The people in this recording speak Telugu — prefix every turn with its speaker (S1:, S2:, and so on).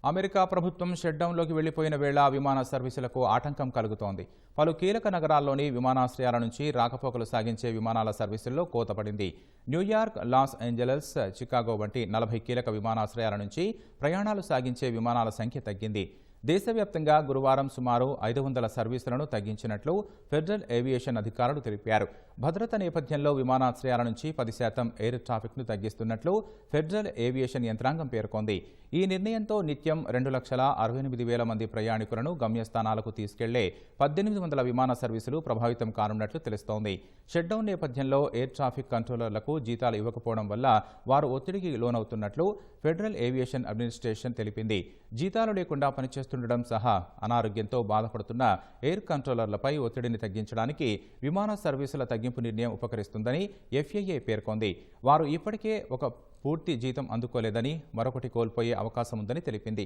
S1: అమెరికా ప్రభుత్వం షట్డౌన్లోకి వెళ్లిపోయిన వేళ విమాన సర్వీసులకు ఆటంకం కలుగుతోంది. పలు కీలక నగరాల్లోని విమానాశ్రయాల నుంచి రాకపోకలు సాగించే విమానాల సర్వీసుల్లో కోత పడింది. న్యూయార్క్, లాస్ ఏంజలస్, చికాగో వంటి 40 కీలక విమానాశ్రయాల నుంచి ప్రయాణాలు సాగించే విమానాల సంఖ్య తగ్గింది. దేశవ్యాప్తంగా గురువారం సుమారు 500 సర్వీసులను తగ్గించినట్లు ఫెడరల్ ఏవియేషన్ అధికారులు తెలిపారు. భద్రత నేపథ్యంలో విమానాశ్రయాల నుంచి 10% ఎయిర్ ట్రాఫిక్ను తగ్గిస్తున్నట్లు ఫెడరల్ ఏవియేషన్ యంత్రాంగం పేర్కొంది. ఈ నిర్ణయంతో నిత్యం 2,68,000 మంది ప్రయాణికులను గమ్యస్థానాలకు తీసుకెళ్లే 1,800 విమాన సర్వీసులు ప్రభావితం కానున్నట్లు తెలుస్తోంది. షట్డౌన్ నేపథ్యంలో ఎయిర్ ట్రాఫిక్ కంట్రోలర్లకు జీతాలు ఇవ్వకపోవడం వల్ల వారు ఒత్తిడికి లోనవుతున్నట్లు ఫెడరల్ ఏవియేషన్ అడ్మినిస్ట్రేషన్ తెలిపింది. జీతాలు లేకుండా పనిచేస్తుండడం సహా అనారోగ్యంతో బాధపడుతున్న ఎయిర్ కంట్రోలర్లపై ఒత్తిడిని తగ్గించడానికి విమాన సర్వీసుల తగ్గింపు నిర్ణయం ఉపకరిస్తుందని FAA పేర్కొంది. వారు ఇప్పటికే ఒక పూర్తి జీతం అందుకోలేదని, మరొకటి కోల్పోయే అవకాశం ఉందని తెలిపింది.